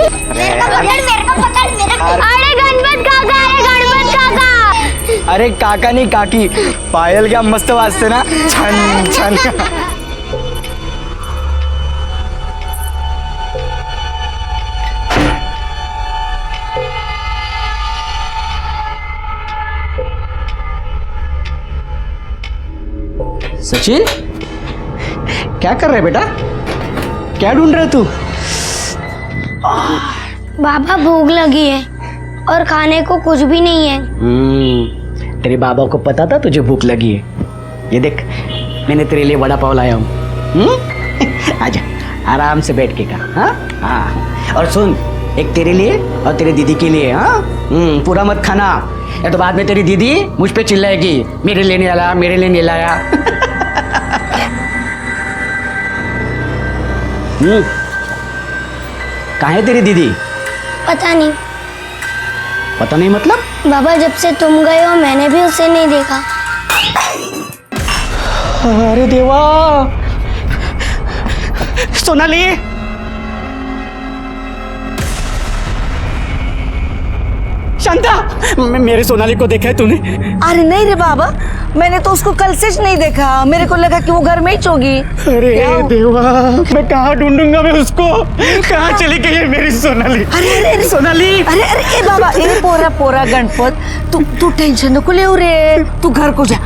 अरे गणपत काका, अरे गणपत काका. अरे काका नाही काकी, पायल क्या मस्त वाजते ना, छान छान. सचिन, क्या कर रहे बेटा? क्या ढूंढ रहे तू? बाबा भूख लगी है और खाने को कुछ भी नहीं है. तेरे बाबा को पता था तुझे भूख लगी है. ये देख, मैंने तेरे लिए वड़ा पाव लाया हूँ. आजा, आराम से बैठ के खा. हाँ हाँ. और सुन, एक तेरे लिए और तेरे दीदी के लिए. हाँ, पूरा मत खाना, या तो बाद में तेरी दीदी मुझ पे चिल्लाएगी, मेरे लिए नहीं लाया, मेरे लिए नहीं लाया. कहाँ है तेरी दीदी? पता नहीं. पता नहीं मतलब? बाबा, जब से तुम गए हो मैंने भी उसे नहीं देखा. अरे देवा, सोनाली. शांता, मेरे सोनाली को देखा है तूने? अरे नहीं रे बाबा, मैंने तो उसको कल से नहीं देखा. मेरे को लगा कि वो घर में ही होगी. अरे देवा, मैं कहाँ ढूंढूंगा मैं उसको? कहाँ चली गई है मेरी सोनाली? अरे सोनाली. अरे बाबा, ए पोरा गणपत, तू टेंशन न ले रे. तू घर को जा.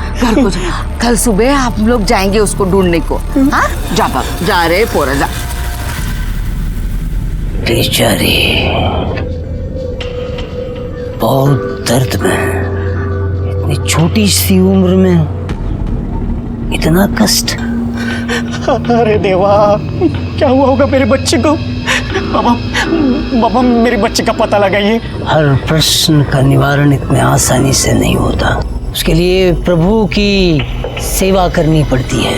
कल सुबह हम लोग जाएंगे उसको ढूंढने को. हाँ, जा बाबा, जा रे पोरा, जा. बेचारी बहुत दर्द में, इतनी छोटी सी उम्र में इतना कष्ट. अरे देवा, क्या हुआ होगा मेरे बच्चे को? बाबा मेरे बच्चे का पता लगाइए. हर प्रश्न का निवारण इतने आसानी से नहीं होता. उसके लिए प्रभु की सेवा करनी पड़ती है,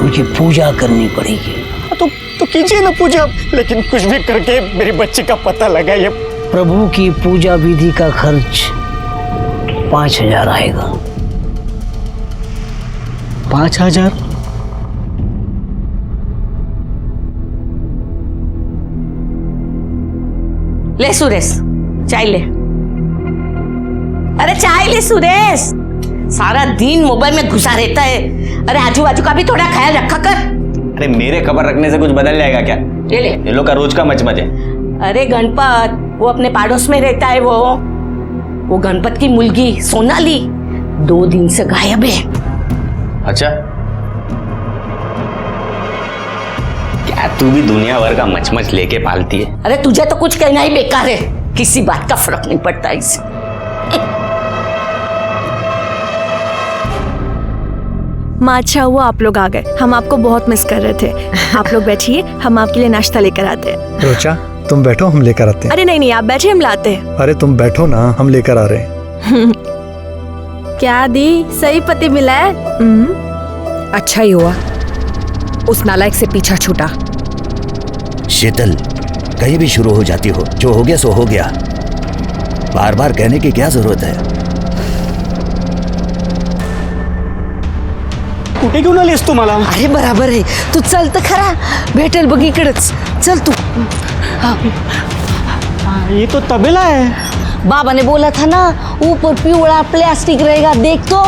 उनकी पूजा करनी पड़ेगी. तो कीजिए ना पूजा, लेकिन कुछ भी करके मेरे बच्चे का पता लगाइए. प्रभु की पूजा विधि का खर्च 5,000 आएगा. 5,000? ले सुरेश, चाय ले. अरे चाय ले सुरेश, सारा दिन मोबाइल में घुसा रहता है. अरे आजू बाजू का भी थोड़ा ख्याल रखा कर. अरे मेरे खबर रखने से कुछ बदल जाएगा क्या? ले. ये लोग का रोज का मचमच है. अरे गणपत, वो अपने पड़ोस में रहता है. वो गणपत की मुलगी सोनाली 2 दिन से गायब है. अच्छा, क्या तू भी दुनिया भर का मचमच लेके पालती है? अरे तुझे तो कुछ कहना ही बेकार है, किसी बात का फर्क नहीं पड़ता इससे. माँ, अच्छा हुआ आप लोग आ गए, हम आपको बहुत मिस कर रहे थे. आप लोग बैठिए, हम आपके लिए नाश्ता लेकर आते हैं. रोचा, तुम बैठो, हम लेकर आते हैं. अरे नहीं, आप बैठे, हम लाते हैं. अरे तुम बैठो ना, हम लेकर आ रहे हैं. क्या दी, सही पति मिला है. अच्छा ही हुआ, उस नालायक से पीछा छूटा. शीतल, कहीं भी शुरू हो जाती हो, जो हो गया सो हो गया. बार बार कहने की क्या जरूरत है? कुठे घेऊन आलीस तू मला? अरे बराबर आहे, तू चल तर खरा, भेटेल बघ इकडेच. चल तू. ये तो तबेला है. बाबा ने बोला था ना, ऊपर पिवड़ा प्लास्टिक रहेगा. देख तो,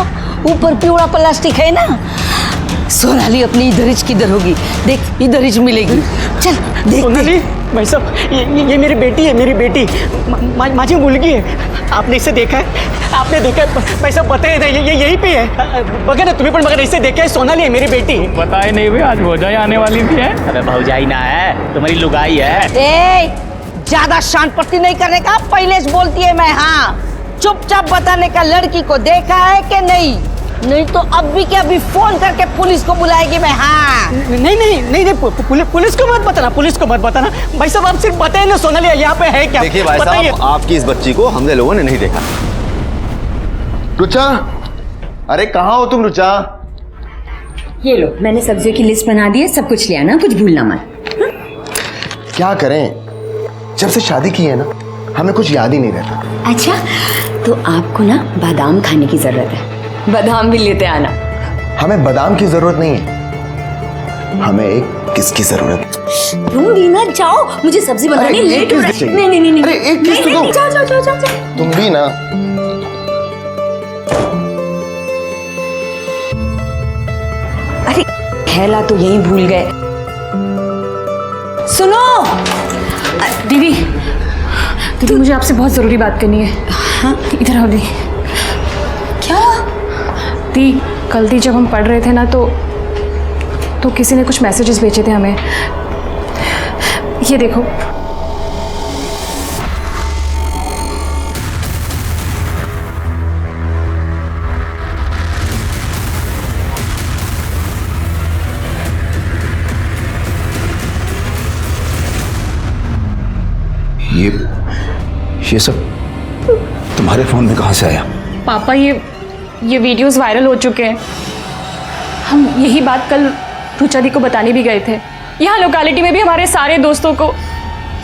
ऊपर पिवड़ा प्लास्टिक है ना. सोनाली अपनी इधर ही किधर होगी, देख इधर ही मिलेगी. चल देख. सोनाली, भाई साहब, ये मेरी बेटी है, मेरी बेटी. माझी मुलगी है. आपने इसे देखा है? आपने देखा है? भाई साहब बताए ना, ये यहीं पे है. बघा ना तुम्ही पण बघा, इसे देखा है. सोनाली है मेरी बेटी. बताए नहीं भाई, आज भौजाई आने वाली भी है. अरे भौजाई ना है, तुम्हारी लुगाई है. ए, ज्यादा शान पट्टी नहीं करने का, पहले से बोलती है मैं. हाँ, चुपचाप बताने का लड़की को देखा है कि नहीं, नहीं तो अभी के अभी फोन करके पुलिस को बुलाएगी मैं. हाँ, नहीं, पुलिस को मत बताना, पुलिस को मत बताना. भाई साहब आप सिर्फ बताइए ना सोनाली यहाँ पे है क्या? देखिए भाई साहब, आपकी इस बच्ची को हमने लोगों ने नहीं देखा. रुचा, अरे कहाँ हो तुम रुचा? ये लो, मैंने सब्जियों की लिस्ट बना दी है, सब कुछ ले आना, कुछ भूलना मत. क्या करें, जब से शादी की है ना, हमें कुछ याद ही नहीं रहता. अच्छा, तो आपको ना बादाम खाने की जरूरत है, बादाम भी लेते आना. हमें बादाम की जरूरत नहीं है, हमें एक किसकी जरूरत है. दूंगी ना, जाओ, मुझे सब्जी बनानी अरे, लेट एक हो किस रहा चाहिए? है। नहीं, अरे, एक किस तो नहीं, दो। जाओ जाओ जाओ जाओ जाओ। तुम भी ना। अरे थैला तो यहीं भूल गए। सुनो दीदी, दीदी मुझे आपसे बहुत ज़रूरी बात करनी है। हाँ इधर आओ दी। क्या? दी, कल दी जब हम पढ़ रहे थे ना तो किसी ने कुछ मैसेजेस भेजे थे हमें। ये देखो। ये सब तुम्हारे फोन में कहाँ से आया? पापा ये वीडियोस वायरल हो चुके हैं। हम यही बात कल रुचा दी को बताने भी गए थे। यहाँ लोकेलिटी में भी हमारे सारे दोस्तों को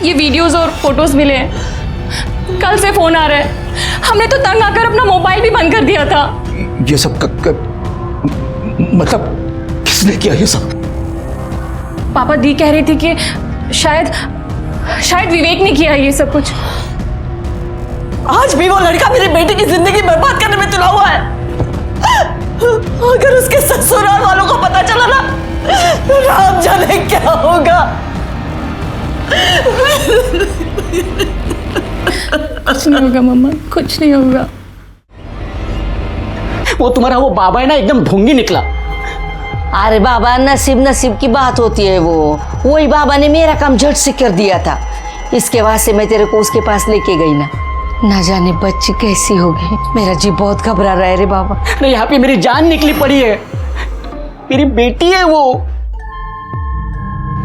ये वीडियोस और फोटोज मिले हैं। कल से फ़ोन आ रहा है। हमने तो तंग आकर अपना मोबाइल भी बंद कर दिया था। ये सब मतलब किसने किया ये सब? पापा दी कह रही थी कि शायद विवेक ने किया ये सब कुछ। आज भी वो लड़का मेरी बेटी की जिंदगी बर्बाद करने में तुला हुआ है। अगर उसके ससुराल वालों को पता चला ना, राम जाने क्या होगा। कुछ नहीं होगा मम्मा, कुछ नहीं होगा। वो तुम्हारा वो बाबा है ना, एकदम ढोंगी निकला। अरे बाबा, नसीब की बात होती है। वही बाबा ने मेरा काम झट से कर दिया था। इसके बाद से मैं तेरे को उसके पास लेके गई ना जाने बच्ची कैसी होगी। मेरा जी बहुत घबरा रहा है रे बाबा। अरे यहाँ पे मेरी जान निकली पड़ी है। मेरी बेटी है वो।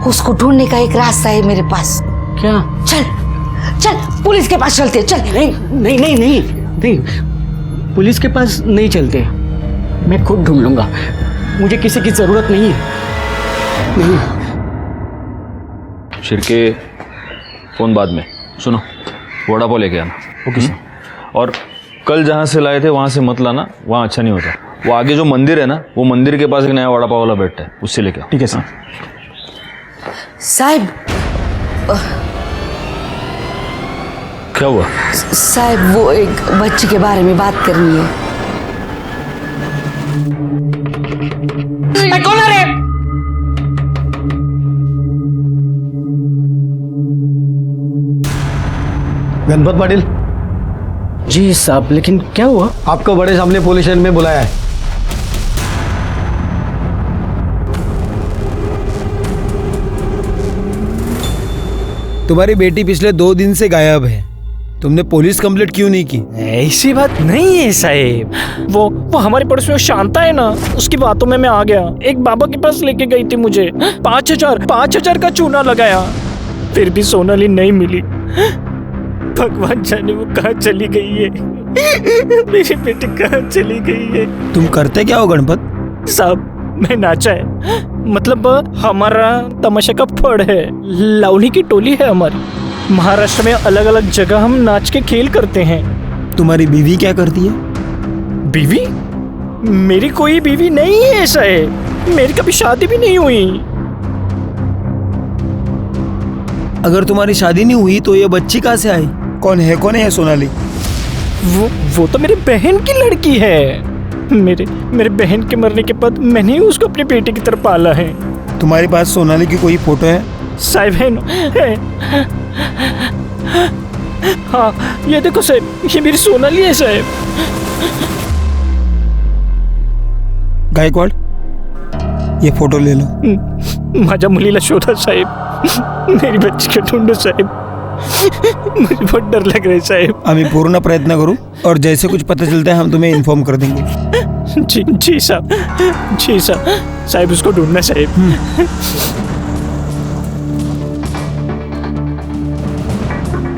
उसको ढूंढने का एक रास्ता है मेरे पास। क्या? चल पुलिस के पास चलते। चल। नहीं, पुलिस के पास नहीं चलते। मैं खुद ढूंढ लूंगा। मुझे किसी की जरूरत नहीं है। नहीं। शिरके, फोन बाद में। सुनो, वड़ा पाव लेके आना। Okay sir. और कल जहाँ से लाए थे वहाँ से मत लाना, वहाँ अच्छा नहीं होता। वो आगे जो मंदिर है ना, वो मंदिर के पास एक नया वड़ा पाव वाला बैठता है, उससे लेके आओ। ठीक है सर। साहब, क्या हुआ? साहब वो एक बच्ची के बारे में बात करनी है। कौन है रे? गणपत पाटिल जी साहब, लेकिन क्या हुआ? आपको बड़े सामने पुलिस स्टेशन में बुलाया है। तुम्हारी बेटी पिछले 2 दिन से गायब है। तुमने पुलिस कंप्लेंट क्यों नहीं की? ऐसी बात नहीं है साहेब। वो हमारे पड़ोस में शांता है ना, उसकी बातों में मैं आ गया। एक बाबा के पास लेके गई थी मुझे। 5,000 का चूना लगाया, फिर भी सोनाली नहीं मिली। भगवान जाने वो कहाँ चली गई है। मेरी बेटी कहाँ चली गई है। तुम करते क्या हो गणपत? साहब, मैं नाचा है, मतलब हमारा तमाशा का फड़ है। लावनी की टोली है हमारी। महाराष्ट्र में अलग अलग जगह हम नाच के खेल करते हैं। तुम्हारी बीवी क्या करती है? बीवी? मेरी कोई बीवी नहीं है। ऐसा है, मेरी कभी शादी भी नहीं हुई। अगर तुम्हारी शादी नहीं हुई तो ये बच्ची कहाँ से आई? कौन है सोनाली? वो तो मेरी बहन की लड़की है। मेरे बहन के मरने के बाद मैंने ही उसको अपनी बेटी की तरफ पाला है। तुम्हारे पास सोनाली की कोई फोटो है? साहब है। हाँ, ये देखो साहब, ये मेरी सोनाली है साहब। गायकवाड़, ये फोटो ले लो। माझ्या मुलीला शोधा साहेब, मेरी बच्ची को ढूंढो साहेब। मुझे बहुत डर लग रहा है साहेब। हम पूर्ण प्रयत्न करूं और जैसे कुछ पता चलता है हम तुम्हें इन्फॉर्म कर देंगे। जी साहब, साहब उसको ढूंढना साहेब।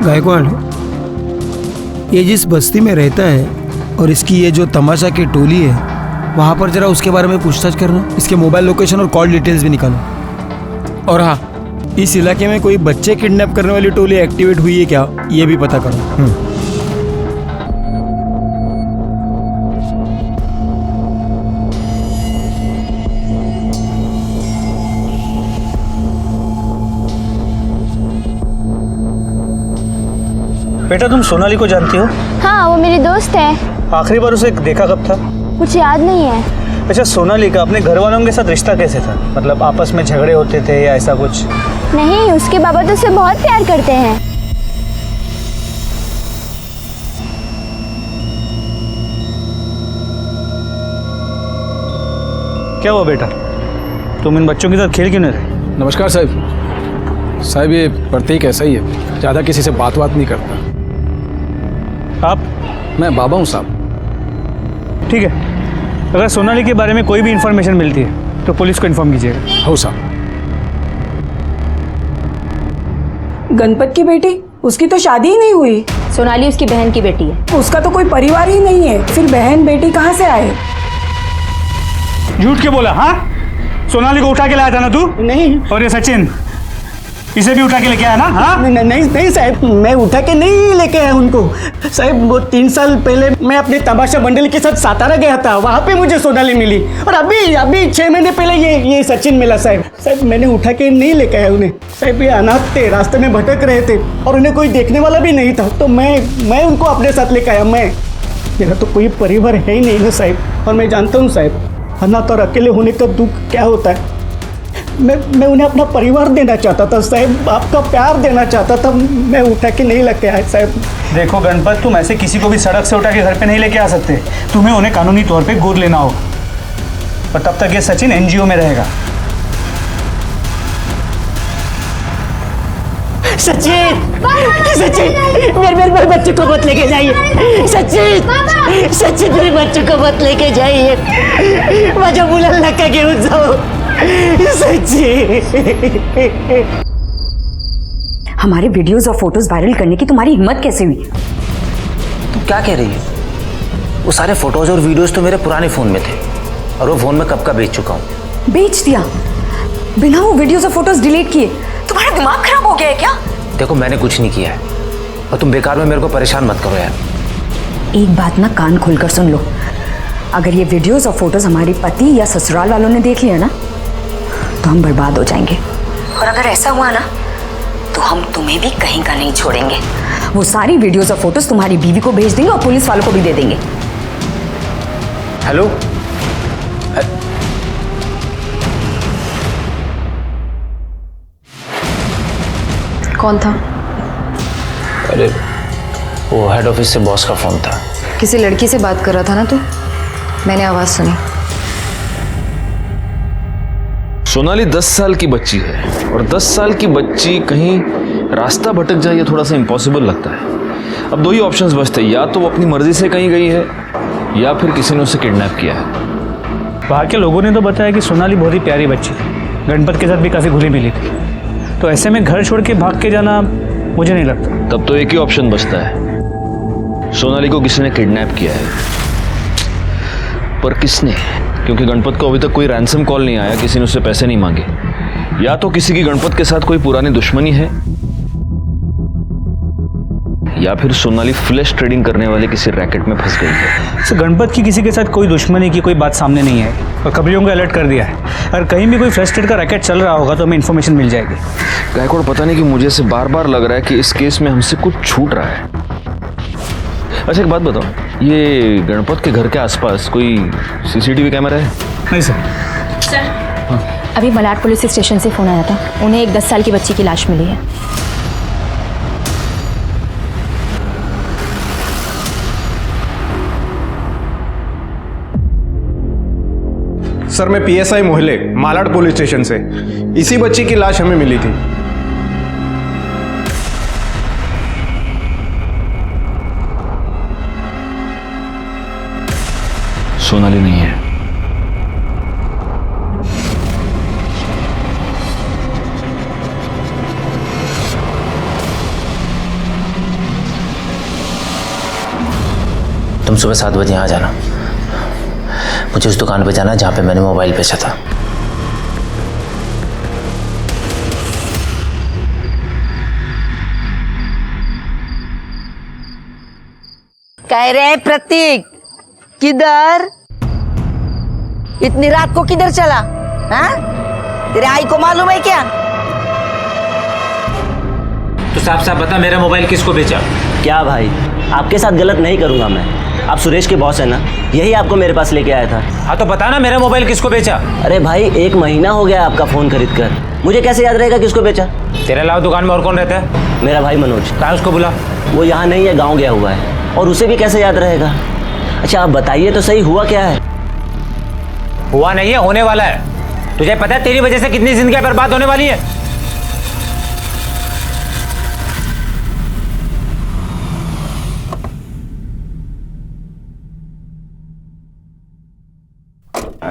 गायकवाड़, ये जिस बस्ती में रहता है और इसकी ये जो तमाशा की टोली है, वहाँ पर जरा उसके बारे में पूछताछ करना। इसके मोबाइल लोकेशन और कॉल डिटेल्स भी निकालो। और हाँ, इस इलाके में कोई बच्चे किडनैप करने वाली टोली एक्टिवेट हुई है क्या, ये भी पता करो। बेटा तुम सोनाली को जानती हो? हाँ, वो मेरी दोस्त है। आखिरी बार उसे देखा कब था? कुछ याद नहीं है। अच्छा, सोनाली का अपने घर वालों के साथ रिश्ता कैसे था? मतलब आपस में झगड़े होते थे या ऐसा कुछ? नहीं, उसके बाबा तो उसे बहुत प्यार करते हैं। क्या हुआ बेटा, तुम इन बच्चों के साथ खेल क्यों नहीं रहे? नमस्कार साहब, ये प्रतीक ऐसा ही है, ज़्यादा किसी से बात नहीं करता। आप? मैं बाबा हूँ साहब। ठीक है, अगर सोनाली के बारे में कोई भी इंफॉर्मेशन मिलती है तो पुलिस को इन्फॉर्म कीजिएगा। हो साहब। गणपत की बेटी, उसकी तो शादी ही नहीं हुई। सोनाली उसकी बहन की बेटी है। उसका तो कोई परिवार ही नहीं है, फिर बहन बेटी कहाँ से आए? झूठ क्यों बोला? हाँ, सोनाली को उठा के लाया था ना तू? नहीं। और ये सचिन, इसे भी उठा के लेके आया ना? हाँ? नहीं साहब, मैं उठा के नहीं लेके आया उनको। साहब वो 3 साल पहले मैं अपने तमाशा मंडली के साथ सातारा गया था, वहाँ पे मुझे सोनाली मिली। और अभी 6 महीने पहले ये सचिन मिला साहब। साहब मैंने उठा के नहीं लेके आया उन्हें। साहब ये अनाथ थे, रास्ते में भटक रहे थे और उन्हें कोई देखने वाला भी नहीं था, तो मैं उनको अपने साथ लेके आया। मेरा तो कोई परिवार है ही नहीं ना साहब, और मैं जानता हूँ साहब अनाथ और अकेले होने का दुख क्या होता है। मैं उन्हें अपना परिवार देना चाहता था साहब, आपका प्यार देना चाहता था। मैं उठा के नहीं लेके आया साहब। देखो गणपत, तुम ऐसे किसी को भी सड़क से उठा के घर पे नहीं लेके आ सकते। तुम्हें उन्हें कानूनी तौर पे गोद लेना होगा, और तब तक ये सचिन एनजीओ में रहेगा। सचिन मेरे बच्चे को मत लेके जाइए। सचिन मेरे बच्चे को मत लेके जाइए। माझ्या मुलाला नका घेऊन जाओ सचिन। हमारे वीडियोस और फोटोज वायरल करने की तुम्हारी हिम्मत कैसे हुई? तुम क्या कह रही है? वो सारे फोटोज और वीडियोस तो मेरे पुराने फोन में थे, और वो फोन में कब का बेच चुका हूँ। बेच दिया बिना वो वीडियोस और फोटोज डिलीट किए? तुम्हारा दिमाग खराब हो गया है क्या? देखो मैंने कुछ नहीं किया है, और तुम बेकार में मेरे को परेशान मत करो यार। एक बात ना कान खोलकर सुन लो, अगर ये वीडियोस और फोटोज हमारे पति या ससुराल वालों ने देख लिया ना तो हम बर्बाद हो जाएंगे, और अगर ऐसा हुआ ना तो हम तुम्हें भी कहीं का नहीं छोड़ेंगे। वो सारी वीडियोस और फोटोज तुम्हारी बीवी को भेज देंगे और पुलिस वालों को भी दे देंगे। हेलो, कौन था? अरे वो हेड ऑफिस से बॉस का फोन था। किसी लड़की से बात कर रहा था ना तू? मैंने आवाज सुनी। सोनाली 10 साल की बच्ची है, और 10 साल की बच्ची कहीं रास्ता भटक जाए ये थोड़ा सा इम्पॉसिबल लगता है। अब 2 ही ऑप्शंस बचते हैं, या तो वो अपनी मर्जी से कहीं गई है या फिर किसी ने उसे किडनैप किया है। वहाँ के लोगों ने तो बताया कि सोनाली बहुत ही प्यारी बच्ची थी, गणपत के साथ भी काफ़ी घुली मिली थी, तो ऐसे में घर छोड़ के भाग के जाना मुझे नहीं लगता। तब तो एक ही ऑप्शन बचता है, सोनाली को किसी ने किडनैप किया है। पर किसने? क्योंकि गणपत को अभी तक कोई रैंसम कॉल नहीं आया, किसी ने उससे पैसे नहीं मांगे। या तो किसी की गणपत के साथ कोई पुरानी दुश्मनी है, या फिर सोनाली फ्लैश ट्रेडिंग करने वाले किसी रैकेट में फंस गई है। तो गणपत की किसी के साथ कोई दुश्मनी की कोई बात सामने नहीं है, और कबलियों को अलर्ट कर दिया है। अगर कहीं भी कोई फ्लैश ट्रेड का रैकेट चल रहा होगा तो हमें इन्फॉर्मेशन मिल जाएगी। गायकवाड़, पता नहीं कि मुझे से बार बार लग रहा है कि इस केस में हमसे कुछ छूट रहा है। अच्छा एक बात बताओ, ये गणपत के घर के आसपास कोई सीसीटीवी कैमरा है? नहीं सर। अभी मलाड पुलिस स्टेशन से फोन आया था, उन्हें एक 10 साल की बच्ची की लाश मिली है। सर मैं PSI मोहल्ले मालाड पुलिस स्टेशन से, इसी बच्ची की लाश हमें मिली थी। सोनाली नहीं है। तुम सुबह 7 बजे यहाँ जाना, मुझे उस दुकान पे जाना जहाँ पे मैंने मोबाइल बेचा था। कह रहे हैं प्रतीक, किधर? इतनी रात को किधर चला? हाँ? तेरे आई को मालूम है क्या? तो साफ साफ बता, मेरा मोबाइल किसको बेचा? क्या भाई, आपके साथ गलत नहीं करूंगा मैं। आप सुरेश के बॉस है ना, यही आपको मेरे पास लेके आया था। हाँ तो बता ना मेरा मोबाइल किसको बेचा। अरे भाई 1 महीना हो गया आपका फोन खरीद कर, मुझे कैसे याद रहेगा किसको बेचा। तेरे अलावा दुकान में और कौन रहता है? मेरा भाई मनोज। कहाँ उसको बुला। वो यहाँ नहीं है, गाँव गया हुआ है, और उसे भी कैसे याद रहेगा। अच्छा आप बताइए तो सही, हुआ क्या है? हुआ नहीं है, होने वाला है। तुझे पता है तेरी वजह से कितनी जिंदगियां बर्बाद होने वाली है।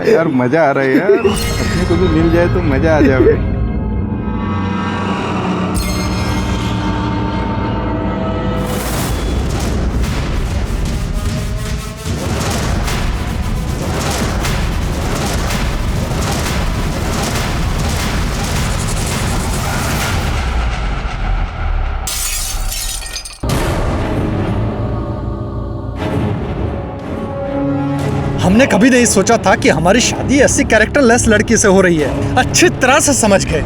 यार मजा आ रहा है यार, अपने को भी मिल जाए तो मजा आ जाए। हमने कभी नहीं सोचा था कि हमारी शादी ऐसी कैरेक्टरलेस लड़की से हो रही है। अच्छी तरह से समझ गए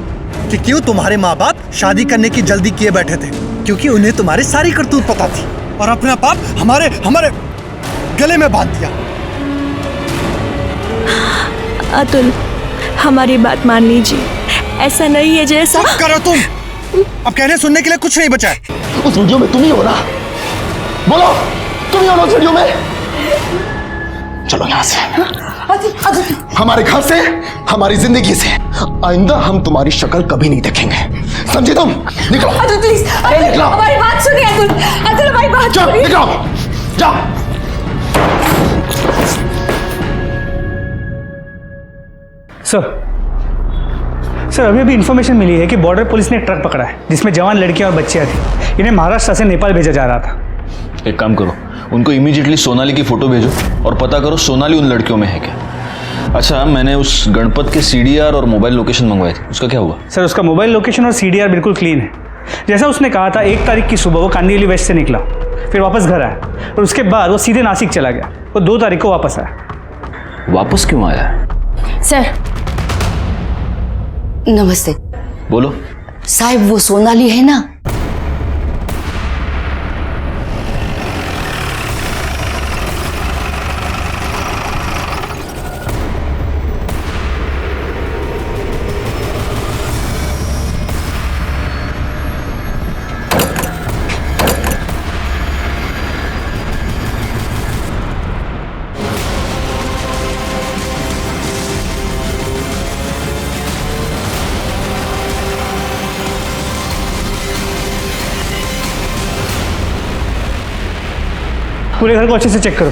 कि क्यों तुम्हारे माँ बाप शादी करने की जल्दी किए बैठे थे, क्योंकि उन्हें तुम्हारी सारी करतूत पता थी और अपना पाप हमारे हमारे गले में बांध दिया। अतुल, हमारी बात मान लीजिए, ऐसा नहीं है जैसा। चुप करो तुम, अब कहने सुनने के लिए कुछ नहीं बचा है। उस वीडियो में तुम ही हो ना, बोलो तुम ही हो ना उस वीडियो में। चलो यहाँ से, हमारे घर से, हमारी जिंदगी से। आइंदा हम तुम्हारी शक्ल कभी नहीं देखेंगे, समझे तुम? निकलो अतुल प्लीज, निकलो। हमारी बात सुनिए अतुल, अतुल हमारी बात सुनिए। निकलो, जाओ। सर अभी अभी इन्फॉर्मेशन मिली है कि बॉर्डर पुलिस ने एक ट्रक पकड़ा है जिसमें जवान लड़कियां और बच्चियां थी। इन्हें महाराष्ट्र से नेपाल भेजा जा रहा था। एक काम करो, उनको इमीडिएटली सोनाली की फोटो भेजो और पता करो सोनाली उन लड़कियों में है क्या। अच्छा, मैंने उस गणपत के CDR और मोबाइल लोकेशन मंगवाए थे, उसका क्या हुआ? सर उसका मोबाइल लोकेशन और CDR बिल्कुल क्लीन है। जैसा उसने कहा था 1 तारीख की सुबह वो कांदिवली वेस्ट से निकला, फिर वापस घर आया और उसके बाद वो सीधे नासिक चला गया। वो 2 तारीख को वापस आया। वापस क्यों आया? सर नमस्ते। बोलो। साहब वो सोनाली है ना, पूरे घर को अच्छे से चेक करो।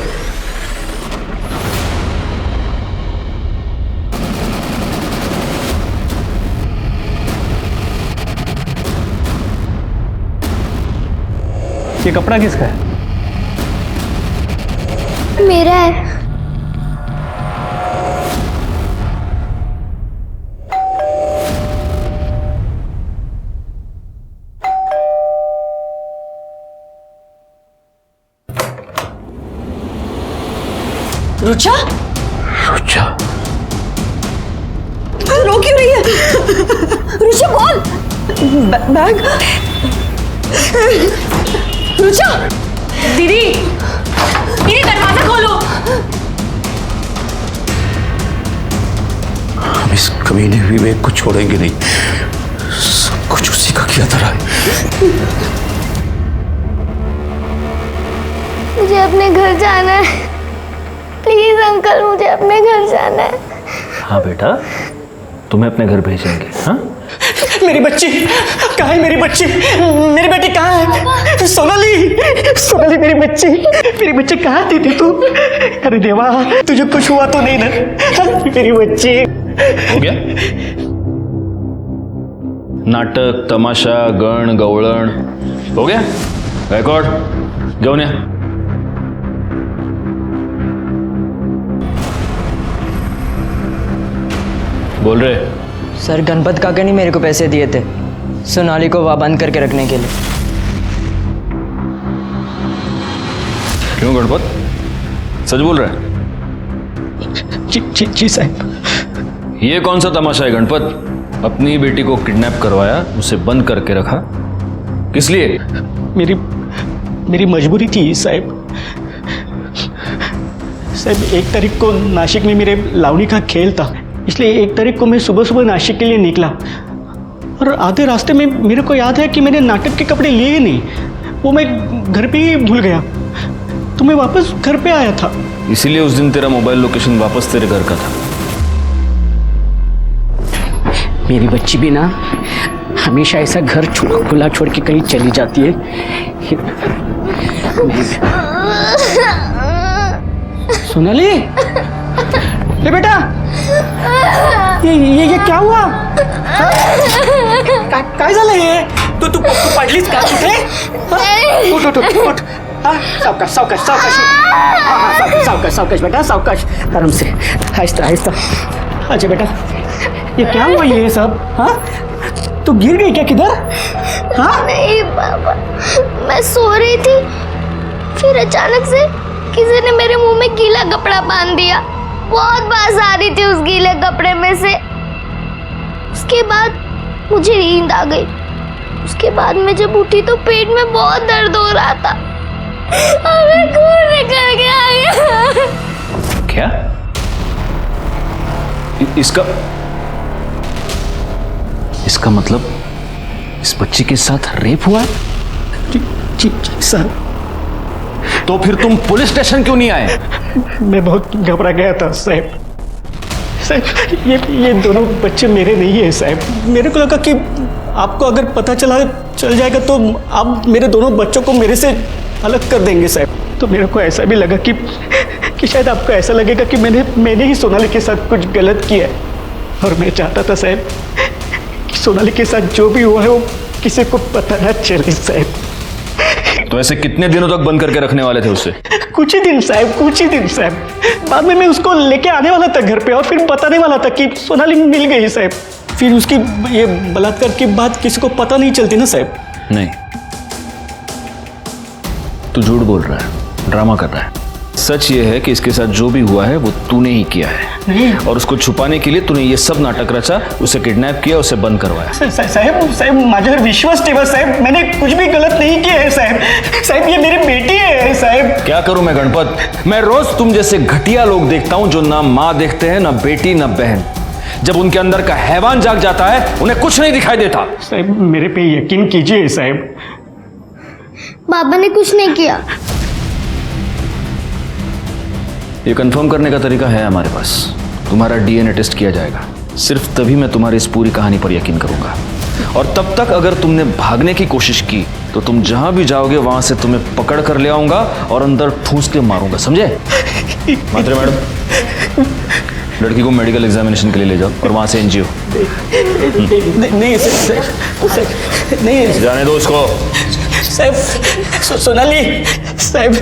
ये कपड़ा किसका है? मेरा है। रुचा? रुचा? रो क्यों रही है? रुचा बोल। बैग। रुचा! दीदी, दीदी दरवाजा खोलो। हम इस कमीने विवेक को छोड़ेंगे नहीं, सब कुछ उसी का किया धरा है। मुझे अपने घर जाना है, प्लीज अंकल, मुझे अपने घर जाना है। हाँ बेटा, तुम्हें अपने घर भेजेंगे। हाँ, मेरी बच्ची कहाँ है? मेरी बच्ची, मेरी बेटी कहाँ है? सोनाली, सोनाली मेरी बच्ची कहाँ थी तू? अरे देवा, तुझे कुछ हुआ तो नहीं ना? मेरी बच्ची। हो गया? नाटक, तमाशा, गण गवळण हो गया? गायकवाड घेऊन या। बोल रहे सर, गणपत काका ने मेरे को पैसे दिए थे सोनाली को वहाँ बंद करके रखने के लिए। क्यों गणपत, सच बोल रहे हैं? जी साहब। ये कौन सा तमाशा है गणपत? अपनी बेटी को किडनैप करवाया, उसे बंद करके रखा, किस लिए? मेरी मजबूरी थी साहब। साहब 1 तारीख को नासिक में मेरे लावणी का खेल था, इसलिए 1 तारीख को मैं सुबह सुबह नासिक के लिए निकला और आधे रास्ते में मेरे को याद है कि मैंने नाटक के कपड़े लिए नहीं, वो मैं घर पे ही भूल गया, तो मैं वापस घर पे आया था। इसीलिए उस दिन तेरा मोबाइल लोकेशन वापस तेरे घर का था। मेरी बच्ची भी ना हमेशा ऐसा घर खुला छोड़ के कहीं चली जाती है। सोनाली, ये बेटा, ये क्या हुआ? काय झालं हे? तू पडलीस का कुठे? उठ सावकाश बेटा, सावकाश, आराम से, आहिस्ता। अच्छा बेटा, ये क्या हुआ ये सब? हाँ, तू गिर गई क्या किधर? हाँ? नहीं बाबा, मैं सो रही थी, फिर अचानक से किसी ने मेरे मुंह में गीला कपड़ा बांध दिया। बहुत बास आ रही थी उस गीले कपड़े में से। उसके बाद मुझे नींद आ गई। उसके बाद मैं जब उठी तो पेट में बहुत दर्द हो रहा था और मैं खून निकल के आ गया। क्या? इसका मतलब इस बच्ची के साथ रेप हुआ है? जी सर। तो फिर तुम पुलिस स्टेशन क्यों नहीं आए? मैं बहुत घबरा गया था साहब। ये दोनों बच्चे मेरे नहीं है साहब। मेरे को लगा कि आपको अगर पता चल जाएगा तो आप मेरे दोनों बच्चों को मेरे से अलग कर देंगे साहब। तो मेरे को ऐसा भी लगा कि शायद आपको ऐसा लगेगा कि मैंने ही सोनाली के साथ कुछ गलत किया है, और मैं चाहता था साहब कि सोनाली के साथ जो भी हुआ है वो किसी को पता ना चले साहब। तो ऐसे कितने दिनों तक बंद करके रखने वाले थे उसे? कुछ ही दिन साहब। बाद में मैं उसको लेके आने वाला था घर पे और फिर बताने वाला था कि सोनाली मिल गई साहब। फिर उसकी ये बलात्कार की बात किसी को पता नहीं चलती ना साहब। नहीं, तू झूठ बोल रहा है, ड्रामा कर रहा है। सच ये है कि इसके साथ जो भी हुआ है वो तूने ही किया है, और उसको छुपाने के लिए तूने ये सब नाटक रचा, उसे किडनैप किया, उसे बंद करवाया। साहब माझ्यावर विश्वास ठेवा साहब, मैंने कुछ भी गलत नहीं किया है साहब। ये मेरी बेटी है साहब। क्या करूं मैं गणपत? मैं रोज तुम जैसे घटिया लोग देखता हूं जो ना माँ देखते हैं, ना बेटी, ना बहन। जब उनके अंदर का हैवान जाग जाता है उन्हें कुछ नहीं दिखाई देता। साहब मेरे पे यकीन कीजिए साहब। बाबा ने कुछ नहीं किया। ये कंफर्म करने का तरीका है हमारे पास। तुम्हारा डीएनए टेस्ट किया जाएगा, सिर्फ तभी मैं तुम्हारी इस पूरी कहानी पर यकीन करूंगा। और तब तक अगर तुमने भागने की कोशिश की तो तुम जहां भी जाओगे वहां से तुम्हें पकड़ कर ले आऊंगा और अंदर ठूंस के मारूंगा, समझे? मात्रे मैडम, लड़की को मेडिकल एग्जामिनेशन के लिए ले जाओ और वहां से एनजीओ। नहीं जाने दो उसको। साहब सोनाली साहब,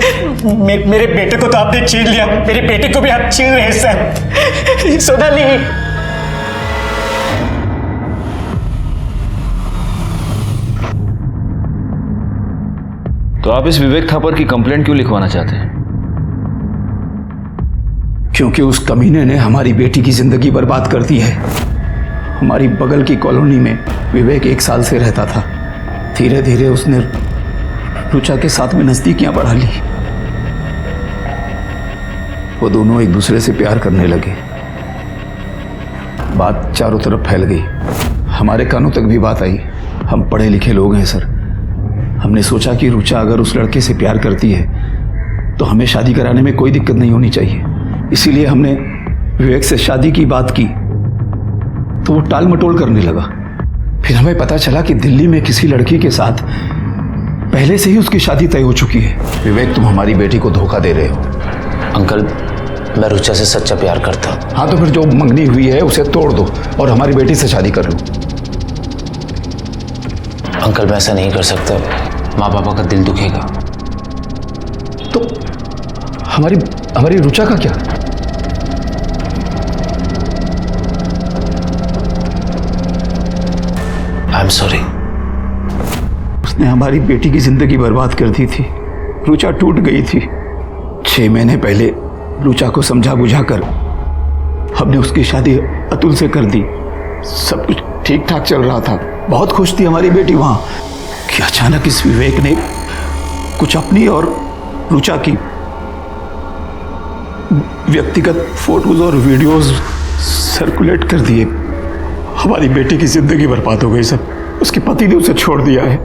मेरे बेटे को तो आपने छीन लिया, मेरी बेटी को भी आप छीन रहे हैं साहब। सोनाली, तो आप इस विवेक थापर की कंप्लेंट क्यों लिखवाना चाहते हैं? क्योंकि उस कमीने ने हमारी बेटी की जिंदगी बर्बाद कर दी है। हमारी बगल की कॉलोनी में विवेक 1 साल से रहता था। धीरे धीरे उसने रुचा के साथ में नजदीकियां बढ़ा ली। वो दोनों एक दूसरे से प्यार करने लगे। बात चारों तरफ फैल गई, हमारे कानों तक भी बात आई। हम पढ़े लिखे लोग हैं सर। हमने सोचा कि रुचा अगर उस लड़के से प्यार करती है तो हमें शादी कराने में कोई दिक्कत नहीं होनी चाहिए। इसीलिए हमने विवेक से शादी की बात की तो वो टाल मटोल करने लगा। फिर हमें पता चला कि दिल्ली में किसी लड़की के साथ पहले से ही उसकी शादी तय हो चुकी है। विवेक, तुम हमारी बेटी को धोखा दे रहे हो। अंकल, मैं रुचा से सच्चा प्यार करता हूँ। हाँ, तो फिर जो मंगनी हुई है उसे तोड़ दो और हमारी बेटी से शादी कर लो। अंकल, मैं ऐसा नहीं कर सकता, माँ पापा का दिल दुखेगा। तो हमारी रुचा का क्या? I am sorry. उसने हमारी बेटी की जिंदगी बर्बाद कर दी थी। रुचा टूट गई थी। 6 महीने पहले रुचा को समझा बुझाकर हमने उसकी शादी अतुल से कर दी। सब कुछ ठीक ठाक चल रहा था, बहुत खुश थी हमारी बेटी वहां कि अचानक इस विवेक ने कुछ अपनी और रुचा की व्यक्तिगत फोटोज और वीडियोस सर्कुलेट कर दिए। हमारी बेटी की जिंदगी बर्बाद हो गई सर। उसके पति ने उसे छोड़ दिया है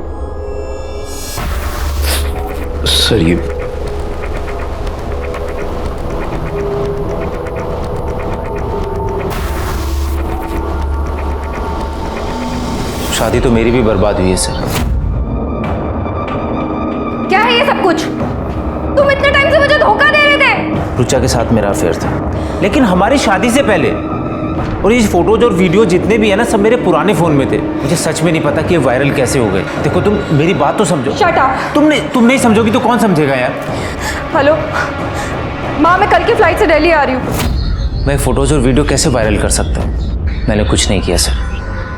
सर। ये शादी तो मेरी भी बर्बाद हुई है सर। क्या है ये सब कुछ? तुम इतने टाइम से मुझे धोखा दे रहे थे। रुचा के साथ मेरा अफेयर था, लेकिन हमारी शादी से पहले। और ये फोटोज और वीडियो जितने भी है ना, सब मेरे पुराने फोन में थे। मुझे सच में नहीं पता कि ये वायरल कैसे हो गए। देखो तुम मेरी बात तो समझो। Shut up. तुम नहीं समझोगी तो कौन समझेगा यार। हेलो माँ, मैं कल की फ्लाइट से दिल्ली आ रही हूँ। मैं फोटोज और वीडियो कैसे वायरल कर सकता हूँ? मैंने कुछ नहीं किया सर।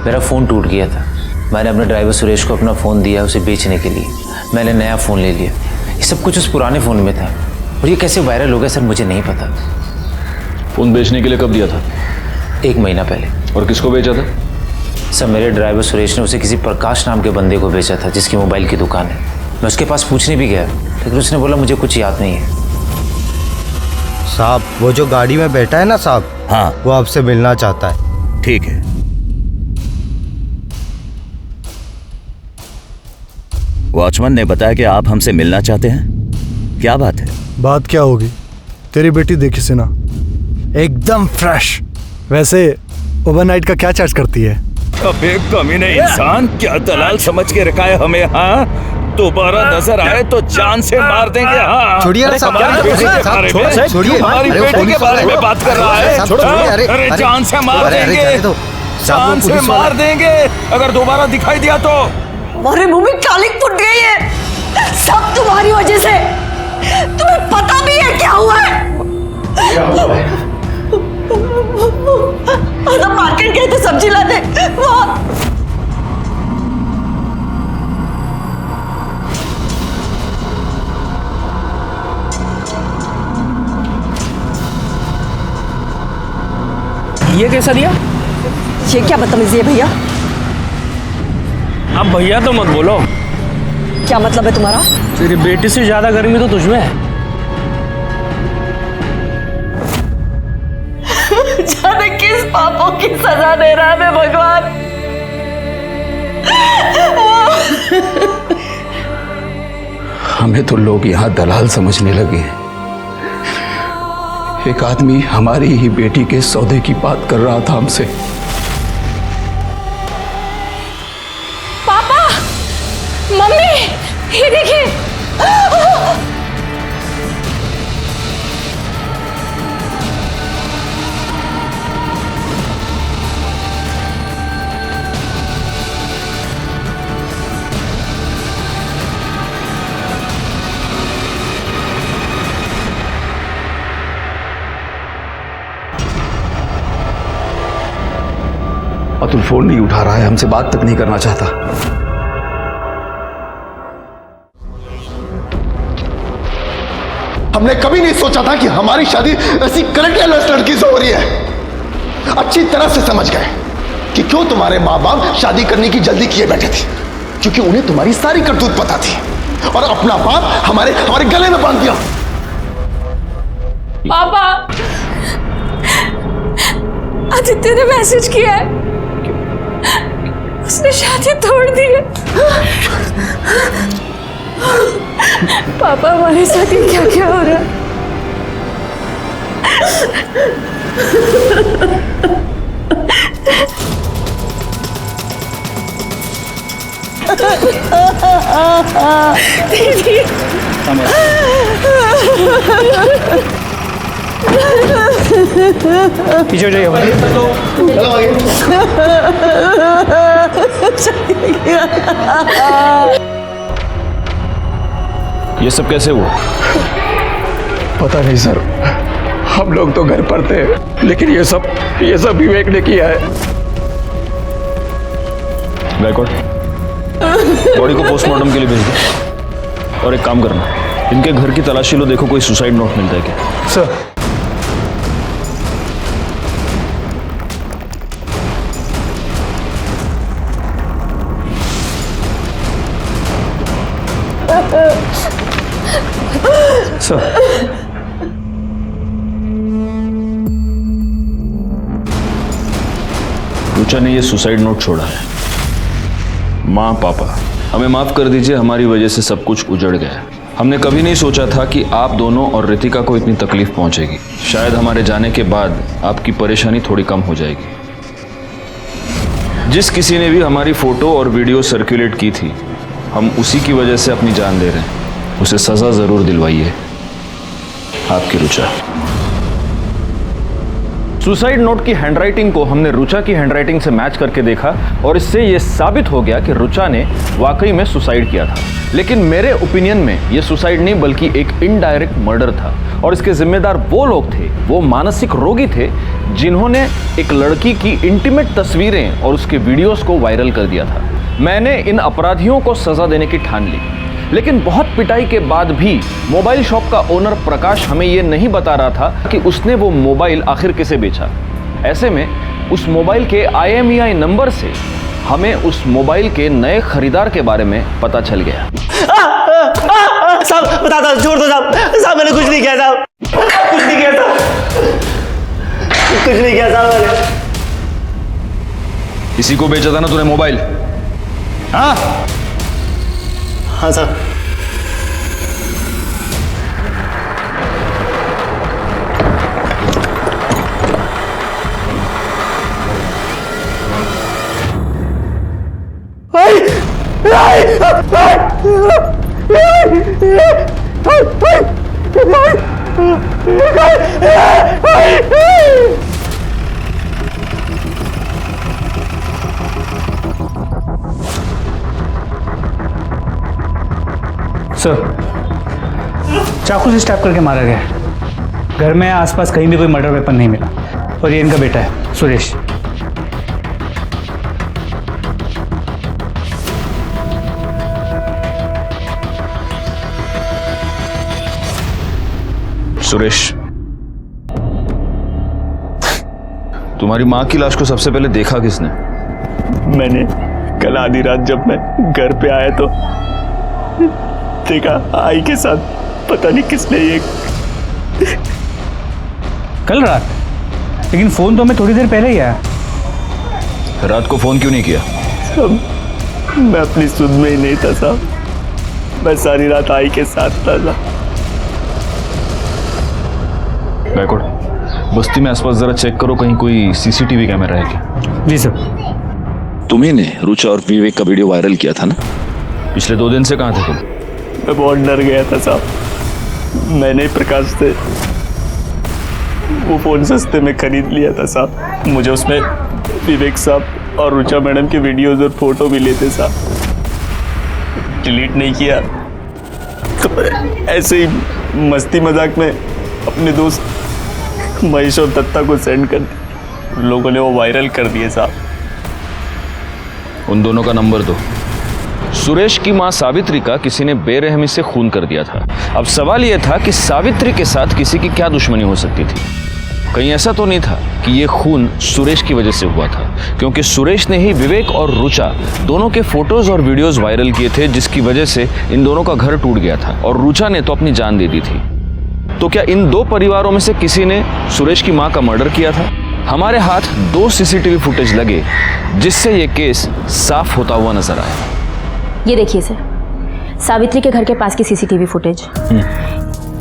मेरा फ़ोन टूट गया था। मैंने अपने ड्राइवर सुरेश को अपना फ़ोन दिया उसे बेचने के लिए। मैंने नया फ़ोन ले लिया। ये सब कुछ उस पुराने फ़ोन में था। और ये कैसे वायरल हो गया सर, मुझे नहीं पता। फ़ोन बेचने के लिए कब दिया था? 1 महीना पहले। और किसको बेचा था? सर मेरे ड्राइवर सुरेश ने उसे किसी प्रकाश नाम के बंदे को बेचा था, जिसकी मोबाइल की दुकान है। मैं उसके पास पूछने भी गया, लेकिन उसने बोला मुझे कुछ याद नहीं है। साहब, वो जो गाड़ी में बैठा है ना साहब, हाँ, वो आपसे मिलना चाहता है। ठीक है। वॉचमैन ने बताया कि आप हमसे मिलना चाहते हैं। क्या बात है? बात क्या होगी? तेरी बेटी देखी से ना, एकदम फ्रेश। वैसे ओवरनाइट का क्या चार्ज करती है? अबे कमीने इंसान, क्या दलाल समझ के रखा है हमें? हाँ, दोबारा नजर आए तो जान से मार देंगे। हाँ, छोड़िए ना साहब, हमारी बेटी के बारे में, छोड़िए, हमारी बेटी के बारे में बात कर रहा है। अरे जान से मार देंगे, जान से मार देंगे अगर दोबारा दिखाई दिया तो। हमारे मुंह में कालिक फुट गई है, सब तुम्हारी वजह से। तुम्हें पता भी है क्या हुआ है? हम मार्केट गए थे सब्जी लाने, वहाँ ये कैसा दिया? ये क्या बदतमीजी है भैया? अब भैया तो मत बोलो। क्या मतलब है तुम्हारा? तेरी बेटी से ज्यादा गर्मी तो तुझमें है। जाने किस पापों की सजा दे रहा है मैं भगवान। हमें तो लोग यहाँ दलाल समझने लगे हैं। एक आदमी हमारी ही बेटी के सौदे की बात कर रहा था हमसे। पापा, मम्मी, ये देखिए। अतुल फोन नहीं उठा रहा है, हमसे बात तक नहीं करना चाहता। हमने कभी नहीं सोचा था कि हमारी शादी ऐसी करेक्टरलेस लड़की से हो रही है। अच्छी तरह से समझ गए कि क्यों तुम्हारे माँ बाप शादी करने की जल्दी किए बैठे थे, क्योंकि उन्हें तुम्हारी सारी करतूत पता थी और अपना बाप हमारे गले में बांध दिया। पापा, आदित्य ने मैसेज किया है, उसने शादी तोड़ दी है। पापा, हमारे साथ ये क्या क्या हो रहा है? दीदी, पीछे हो जाइए। ये सब कैसे हुआ? पता नहीं सर, हम लोग तो घर पर थे, लेकिन ये सब विवेक ने किया है। गायकवाड़, बॉडी को पोस्टमार्टम के लिए भेज दो। और एक काम करना, इनके घर की तलाशी लो, देखो कोई सुसाइड नोट मिलता है क्या। सर, सर रुचा ने ये सुसाइड नोट छोड़ा है। माँ पापा, हमें माफ कर दीजिए, हमारी वजह से सब कुछ उजड़ गया। हमने कभी नहीं सोचा था कि आप दोनों और रितिका को इतनी तकलीफ पहुंचेगी। शायद हमारे जाने के बाद आपकी परेशानी थोड़ी कम हो जाएगी। जिस किसी ने भी हमारी फोटो और वीडियो सर्कुलेट की थी, हम उसी की वजह से अपनी जान दे रहे हैं। उसे सजा जरूर दिलवाइए। आपकी रुचा। सुसाइड नोट की हैंडराइटिंग को हमने रुचा की हैंडराइटिंग से मैच करके देखा और इससे यह साबित हो गया कि रुचा ने वाकई में सुसाइड किया था। लेकिन मेरे ओपिनियन में यह सुसाइड नहीं बल्कि एक इनडायरेक्ट मर्डर था और इसके जिम्मेदार वो लोग थे, वो मानसिक रोगी थे जिन्होंने एक लड़की की इंटीमेट तस्वीरें और उसके वीडियोस को वायरल कर दिया था। मैंने इन अपराधियों को सजा देने की ठान ली, लेकिन बहुत पिटाई के बाद भी मोबाइल शॉप का ओनर प्रकाश हमें यह नहीं बता रहा था कि उसने वो मोबाइल आखिर किसे बेचा। ऐसे में उस मोबाइल के IMEI नंबर से हमें उस मोबाइल के नए खरीदार के बारे में पता चल गया। साहब बता दो, छोड़ दो साहब। साहब मैंने कुछ नहीं किया साहब, कुछ नहीं किया साहब, कुछ नहीं किया साहब मैंने। इसी को बेचा था ना तूने मोबाइल? हाँ हाँ साहब। सर, चाकू से स्टैप करके मारा गया। घर में आसपास कहीं भी कोई मर्डर वेपन नहीं मिला और ये इनका बेटा है सुरेश। सुरेश, तुम्हारी माँ की लाश को सबसे पहले देखा किसने? मैंने कल आधी रात जब मैं घर पे आया तो देखा आई के साथ, पता नहीं किसने ये। कल रात? लेकिन फोन तो हमें थोड़ी देर पहले ही आया। रात को फोन क्यों नहीं किया? मैं अपनी सुध में ही नहीं था साहब। मैं सारी रात आई के साथ था। बैकवर्ड, बस्ती में आसपास जरा चेक करो, कहीं कोई CCTV कैमरा है क्या? जी सर। तुम्ही ने रुचा और विवेक का वीडियो वायरल किया था ना? पिछले 2 दिन से कहाँ थे तुम? मैं बहुत डर गया था साहब। मैंने प्रकाश से वो फोन सस्ते में खरीद लिया था साहब। मुझे उसमें विवेक साहब और रुचा मैडम के वीडियोस और फोटो भी लेते साहब। डिलीट नहीं किया तो ऐसे ही मस्ती मजाक में अपने दोस्त महेश और दत्ता को सेंड कर दिया। लोगों ने वो वायरल कर दिए साहब। उन दोनों का नंबर दो। सुरेश की मां सावित्री का किसी ने बेरहमी से खून कर दिया था। अब सवाल यह था कि सावित्री के साथ किसी की क्या दुश्मनी हो सकती थी? कहीं ऐसा तो नहीं था कि यह खून सुरेश की वजह से हुआ था, क्योंकि सुरेश ने ही विवेक और रुचा दोनों के फोटोज और वीडियोस वायरल किए थे, जिसकी वजह से इन दोनों का घर टूट गया था और रुचा ने तो अपनी जान दे दी थी। तो क्या इन 2 परिवारों में से किसी ने सुरेश की मां का मर्डर किया था? हमारे हाथ 2 CCTV फुटेज लगे, जिससे यह केस साफ होता हुआ नजर आया। ये देखिए सर, सावित्री के घर के पास की CCTV फुटेज।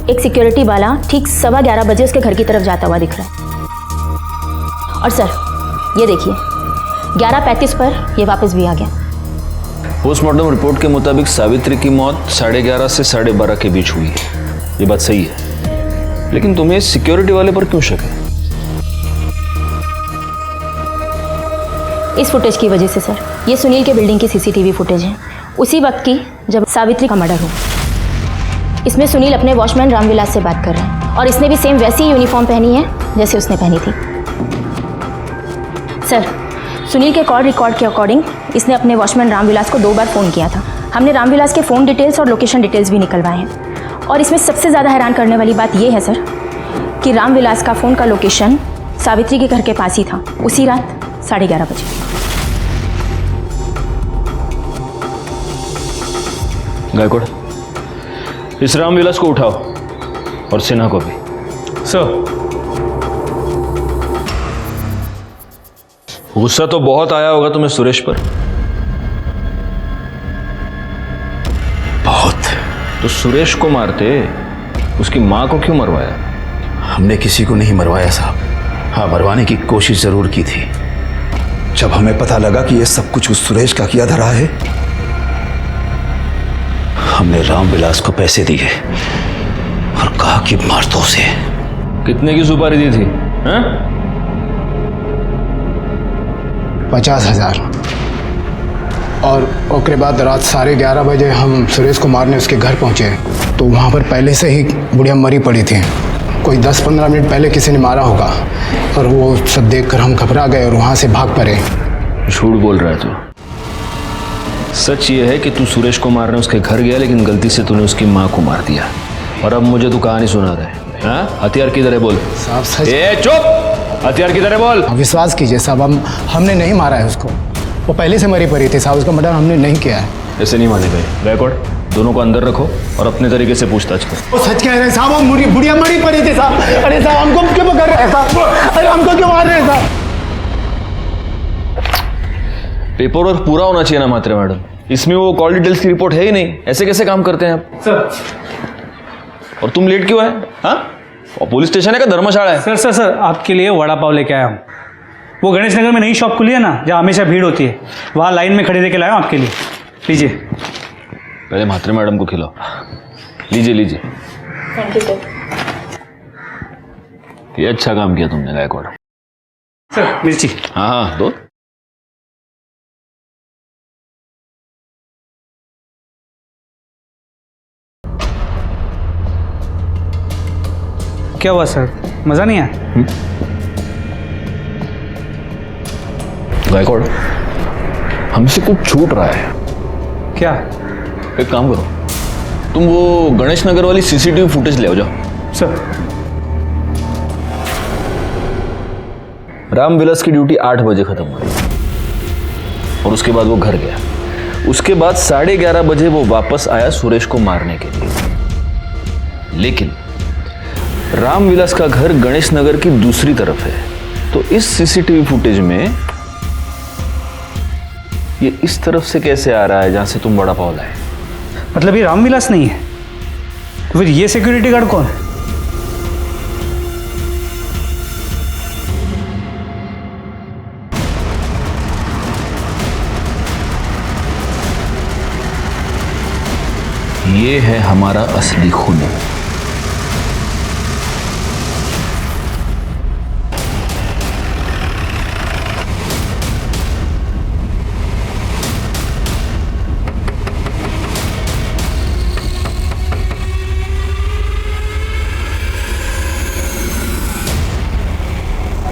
एक सिक्योरिटी वाला ठीक 11:15 बजे उसके घर की तरफ जाता हुआ दिख रहा है। और सर ये देखिए 11:35 पर ये वापस भी आ गया। पोस्टमार्टम रिपोर्ट के मुताबिक सावित्री की मौत 11:30 से 12:30 के बीच हुई है। ये बात सही है, लेकिन तुम्हें सिक्योरिटी वाले पर क्यों शक है? इस फुटेज की वजह से सर, ये सुनील के बिल्डिंग की CCTV फुटेज है, उसी वक्त की जब सावित्री का मर्डर हुआ। इसमें सुनील अपने वॉचमैन रामविलास से बात कर रहे हैं और इसने भी सेम वैसी यूनिफॉर्म पहनी है जैसे उसने पहनी थी। सर, सुनील के कॉल रिकॉर्ड के अकॉर्डिंग इसने अपने वॉचमैन रामविलास को 2 बार फ़ोन किया था। हमने रामविलास के फ़ोन डिटेल्स और लोकेशन डिटेल्स भी निकलवाए हैं। और इसमें सबसे ज़्यादा हैरान करने वाली बात यह है सर कि रामविलास का फ़ोन का लोकेशन सावित्री के घर के पास ही था, उसी रात 11:30 बजे। गायकवाड़, इस रामविलास को उठाओ और सिन्हा को भी। सर। गुस्सा तो बहुत आया होगा तुम्हें सुरेश पर। बहुत। तो सुरेश को मारते उसकी मां को क्यों मरवाया? हमने किसी को नहीं मरवाया साहब। हाँ, मरवाने की कोशिश जरूर की थी। जब हमें पता लगा कि यह सब कुछ उस सुरेश का किया धरा है, हमने रामविलास को पैसे दिए और कहा कि मार दो उसे। कितने की सुपारी दी थी? हाँ? 50,000। और उसके बाद रात 11:30 बजे हम सुरेश को मारने उसके घर पहुंचे, तो वहां पर पहले से ही बुढ़िया मरी पड़ी थी। कोई 10-15 मिनट पहले किसी ने मारा होगा, और वो सब देखकर हम घबरा गए और वहां से भाग पड़े। झूठ बोल रहा है तू। सच ये है कि तू सुरेश को मारने उसके घर गया, लेकिन गलती से तूने उसकी माँ को मार दिया। और अब मुझे तू कहानी सुना रहा है। हाँ? हथियार किधर है बोल। साहब सच। ए चुप! हथियार किधर है बोल। विश्वास कीजिए साहब, हमने नहीं मारा है उसको। वो पहले से मरी पड़ी थी साहब, उसका मर्डर हमने नहीं किया है। ऐसे नहीं माने गए। गायकवाड़, दोनों को अंदर रखो और अपने तरीके से पूछताछ करो। वो सच कह रहे हैं साहब, वो बुढ़िया मरी पड़ी थी साहब। अरे साहब, हमको क्यों पकड़ रहे हैं साहब? अरे हमको क्यों मार रहे हैं साहब? पेपर वर्क पूरा होना चाहिए ना मात्रा मैडम। इसमें वो कॉल डिटेल्स की रिपोर्ट है ही नहीं। ऐसे कैसे काम करते हैं आप? सर। और तुम लेट क्यों है? हाँ? और पुलिस स्टेशन है का धर्मशाला है? सर सर सर, आपके लिए वड़ा पाव लेके आया हूँ। वो गणेश नगर में नई शॉप खुली है ना, जहाँ हमेशा भीड़ होती है, वहाँ लाइन में खड़े देके लाया हूँ आपके लिए। लीजिए। पहले मात्रे मैडम को खिलाओ। लीजिए लीजिए। Thank you sir. ये अच्छा काम किया तुमने गायकवाड़। सर मिर्ची। हाँ हाँ दो। क्या हुआ सर, मज़ा नहीं आया? गायकवाड़, हमसे कुछ छूट रहा है। क्या? एक काम करो, तुम वो गणेश नगर वाली सीसीटीवी फुटेज ले आओ जाओ। सर। रामविलास की ड्यूटी 8 बजे खत्म हुई और उसके बाद वो घर गया। उसके बाद 11:30 बजे वो वापस आया सुरेश को मारने के लिए। लेकिन रामविलास का घर गणेश नगर की दूसरी तरफ है, तो इस सीसीटीवी फुटेज में ये इस तरफ से कैसे आ रहा है जहां से तुम वड़ा पाव लाए? मतलब ये रामविलास नहीं है, तो फिर ये सिक्योरिटी गार्ड कौन है? ये है हमारा असली खून।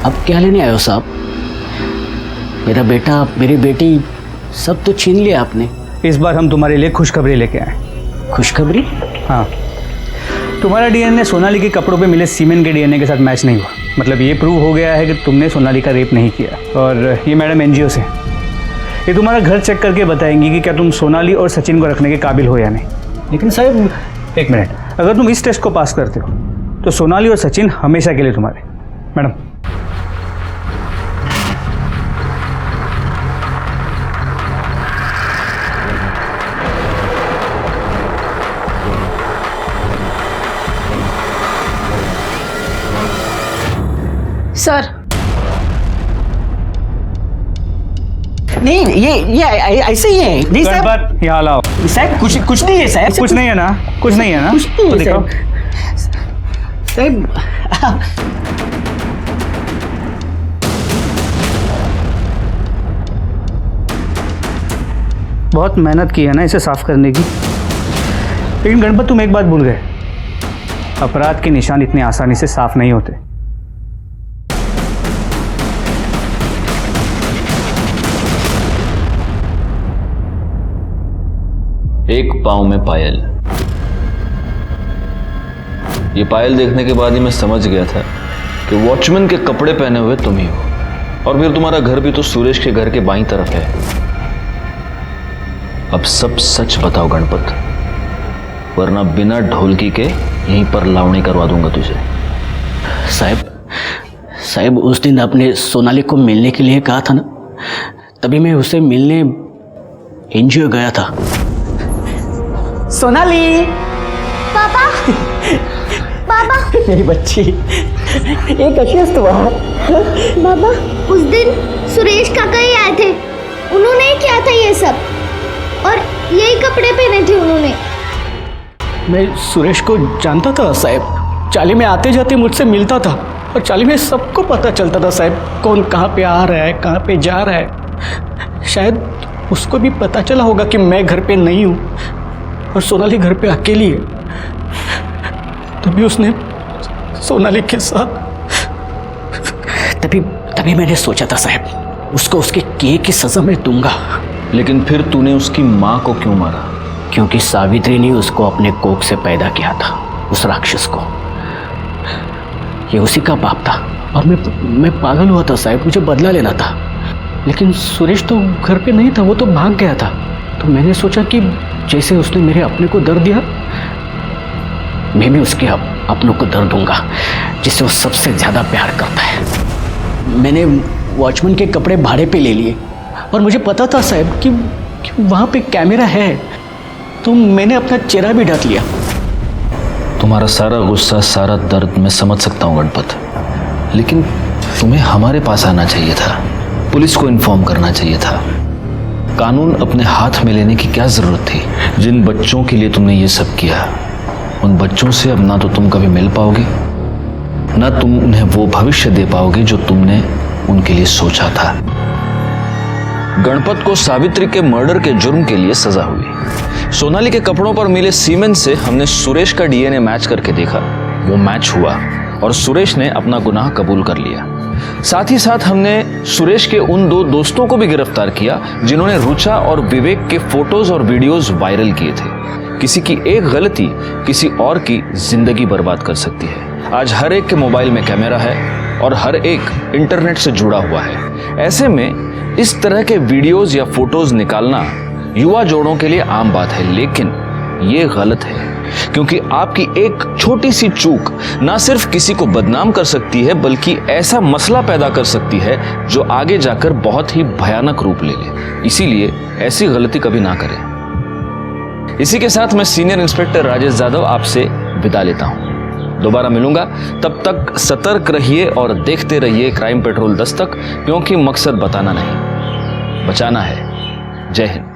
अब क्या लेने आए हो साहब? मेरा बेटा, मेरी बेटी, सब तो छीन लिया आपने। इस बार हम तुम्हारे लिए खुशखबरी लेके आए। खुशखबरी? हाँ, तुम्हारा डीएनए सोनाली के कपड़ों पे मिले सीमेन के डीएनए के साथ मैच नहीं हुआ। मतलब ये प्रूव हो गया है कि तुमने सोनाली का रेप नहीं किया। और ये मैडम एनजीओ से, ये तुम्हारा घर चेक करके बताएंगी कि क्या तुम सोनाली और सचिन को रखने के काबिल हो या नहीं। लेकिन साहब एक मिनट, अगर तुम इस टेस्ट को पास करते हो तो सोनाली और सचिन हमेशा के लिए तुम्हारे। Madam sir. नहीं, ये ऐसे ही है। नहीं साहब, गणपत यहाँ लाओ। साहब कुछ नहीं है साहब। कुछ नहीं है ना? कुछ नहीं है ना? कुछ नहीं तो है दिखाओ। साहब। बहुत मेहनत की है ना इसे साफ करने की। लेकिन गणपत तुम एक बात भूल गए, अपराध के निशान इतने आसानी से साफ नहीं होते। एक पांव में पायल। ये पायल देखने के बाद ही मैं समझ गया था कि वॉचमैन के कपड़े पहने हुए तुम ही हो। और फिर तुम्हारा घर भी तो सुरेश के घर के बाईं तरफ है। अब सब सच बताओ गणपत, वो वरना बिना ढोलकी के यहीं पर लावणी करवा दूंगा तुझे। साहब उस दिन आपने सोनाली को मिलने के लिए कहा था ना, तभी मैं उसे मिलने एनजीओ गया था। सोनाली, पापा पापा मेरी बच्ची, ये कशी आहेस तू? बाबा उस दिन सुरेश काका ही आए थे, उन्होंने ही किया था ये सब और यही कपड़े पहने थे उन्होंने। मैं सुरेश को जानता था साहब, चाली में आते जाते मुझसे मिलता था और चाली में सबको पता चलता था साहब, कौन कहाँ पे आ रहा है, कहाँ पे जा रहा है। शायद उसको भी पता चला होगा कि मैं घर पे नहीं हूँ और सोनाली घर पे अकेली है, तभी उसने सोनाली के साथ तभी मैंने सोचा था साहब, उसको उसके किए की सजा मैं दूंगा। लेकिन फिर तूने उसकी माँ को क्यों मारा? क्योंकि सावित्री ने उसको अपने कोख से पैदा किया था, उस राक्षस को। ये उसी का बाप था और मैं पागल हुआ था साहब, मुझे बदला लेना था। लेकिन सुरेश तो घर पे नहीं था, वो तो भाग गया था। तो मैंने सोचा कि जैसे उसने मेरे अपने को दर्द दिया, मैं भी उसके अपनों को दर्द दूंगा, जिससे वो सबसे ज़्यादा प्यार करता है। मैंने वॉचमैन के कपड़े भाड़े पे ले लिए और मुझे पता था साहब कि वहाँ पे कैमरा है, तो मैंने अपना चेहरा भी ढक लिया। तुम्हारा सारा गुस्सा, सारा दर्द मैं समझ सकता हूँ गणपत, लेकिन तुम्हें हमारे पास आना चाहिए था, पुलिस को इन्फॉर्म करना चाहिए था। कानून अपने हाथ में लेने की क्या जरूरत थी? जिन बच्चों के लिए तुमने ये सब किया, उन बच्चों से अब ना तो तुम कभी मिल पाओगे, ना तुम उन्हें वो भविष्य दे पाओगे जो तुमने उनके लिए सोचा था। गणपत को सावित्री के मर्डर के जुर्म के लिए सजा हुई। सोनाली के कपड़ों पर मिले सीमेंट से हमने सुरेश का डीएनए मैच करके देखा, वो मैच हुआ और सुरेश ने अपना गुनाह कबूल कर लिया। साथ ही साथ हमने सुरेश के उन 2 दोस्तों को भी गिरफ्तार किया जिन्होंने रुचा और विवेक के फोटोज और वीडियोज वायरल किए थे। किसी की एक गलती किसी और की जिंदगी बर्बाद कर सकती है। आज हर एक के मोबाइल में कैमरा है और हर एक इंटरनेट से जुड़ा हुआ है। ऐसे में इस तरह के वीडियोज या फोटोज निकालना युवा जोड़ों के लिए आम बात है, लेकिन ये गलत है, क्योंकि आपकी एक छोटी सी चूक ना सिर्फ किसी को बदनाम कर सकती है, बल्कि ऐसा मसला पैदा कर सकती है जो आगे जाकर बहुत ही भयानक रूप ले ले। इसीलिए ऐसी गलती कभी ना करें। इसी के साथ मैं सीनियर इंस्पेक्टर राजेश यादव आपसे विदा लेता हूं। दोबारा मिलूंगा, तब तक सतर्क रहिए और देखते रहिए क्राइम पेट्रोल दस्तक, क्योंकि मकसद बताना नहीं, बचाना है। जय हिंद।